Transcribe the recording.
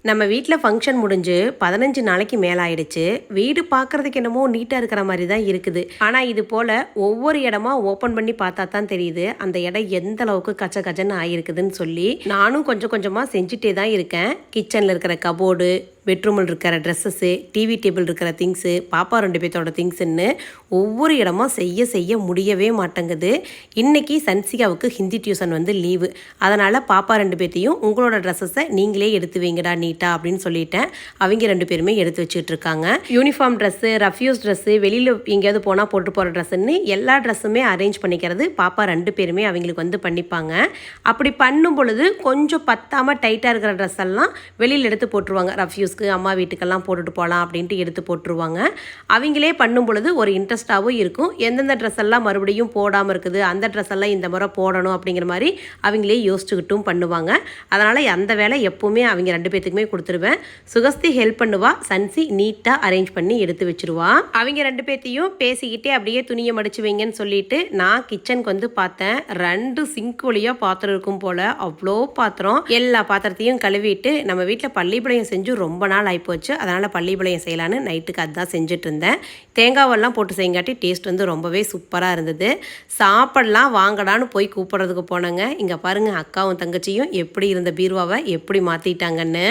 நம்ம வீட்டில் ஃபங்க்ஷன் முடிஞ்சு 15 நாளைக்கு மேலே ஆயிடுச்சு. வீடு பார்க்குறதுக்கு என்னமோ நீட்டாக இருக்கிற மாதிரி தான் இருக்குது. ஆனால் இது போல் ஒவ்வொரு இடமா ஓப்பன் பண்ணி பார்த்தா தான் தெரியுது அந்த இடம் எந்த அளவுக்கு கச்ச கச்சன்னு ஆகிருக்குதுன்னு சொல்லி. நானும் கொஞ்சம் கொஞ்சமாக செஞ்சுட்டே தான் இருக்கேன். கிச்சனில் இருக்கிற கபோர்டு, பெட்ரூமில் இருக்கிற ட்ரெஸ்ஸஸ்ஸு, டிவி டேபிள் இருக்கிற திங்ஸு, பாப்பா 2 பேர்த்தோட திங்ஸுன்னு ஒவ்வொரு இடமா செய்ய முடியவே மாட்டேங்குது. இன்றைக்கி சன்சிகாவுக்கு ஹிந்தி டியூஷன் வந்து லீவு. அதனால் பாப்பா 2 பேர்த்தையும் உங்களோட ட்ரெஸ்ஸஸை நீங்களே எடுத்து வைங்கடா நீட்டாக அப்படின்னு சொல்லிட்டேன். அவங்க 2 பேருமே எடுத்து வச்சுட்டு இருக்காங்க. யூனிஃபார்ம் ட்ரெஸ்ஸு, ரஃப்யூஸ் ட்ரெஸ்ஸு, வெளியில் எங்கேயாவது போனால் போட்டு போகிற ட்ரெஸ்ஸுன்னு எல்லா ட்ரெஸ்ஸுமே அரேஞ்ச் பண்ணிக்கிறது பாப்பா 2 பேருமே அவங்களுக்கு வந்து பண்ணிப்பாங்க. அப்படி பண்ணும் பொழுது கொஞ்சம் பத்தாமல் டைட்டாக இருக்கிற ட்ரெஸ் எல்லாம் வெளியில் எடுத்து போட்டுருவாங்க. ரஃப்யூஸ் அம்மா வீட்டுக்கெல்லாம் போட்டுட்டு போகலாம் அப்படின்ட்டு எடுத்து போட்டுருவாங்க. அவங்களே பண்ணும் பொழுது ஒரு இன்ட்ரெஸ்டாகவும் இருக்கும். எந்தெந்த ட்ரெஸ் எல்லாம் மறுபடியும் போடாமல் இருக்குது, அந்த ட்ரெஸ் எல்லாம் இந்த முறை போடணும் அப்படிங்கிற மாதிரி அவங்களே யோசிச்சுக்கிட்டும் பண்ணுவாங்க. அதனால் அந்த வேலை எப்போவுமே அவங்க 2 பேத்துக்குமே கொடுத்துருவேன். சுகஸ்தி ஹெல்ப் பண்ணுவா, சன்சி நீட்டாக அரேஞ்ச் பண்ணி எடுத்து வச்சுருவா. அவங்க 2 பேர்த்தையும் பேசிக்கிட்டே அப்படியே துணியை மடிச்சு வைங்கன்னு சொல்லிட்டு நான் கிச்சனுக்கு வந்து பார்த்தேன். 2 சிங்க் வழியாக பாத்திரம் இருக்கும் போல், அவ்வளோ பாத்திரம். எல்லா பாத்திரத்தையும் கழுவிட்டு நம்ம வீட்டில் பள்ளிப்பாளையம் செஞ்சு ரொம்ப நாள் ஆகிப்போச்சு. அதனால் பள்ளிப்பாளையம் செய்யலான்னு நைட்டுக்கு அதுதான் செஞ்சுட்டு இருந்தேன். தேங்காவெல்லாம் போட்டு செய்யங்காட்டி டேஸ்ட் வந்து ரொம்பவே சூப்பராக இருந்தது. சாப்பிடலாம் வாங்கடான்னு போய் கூப்பிட்றதுக்கு போனேங்க. இங்கே பாருங்கள், அக்காவும் தங்கச்சியும் எப்படி இருந்த பீர்வாவை எப்படி மாற்றிட்டாங்கன்னு.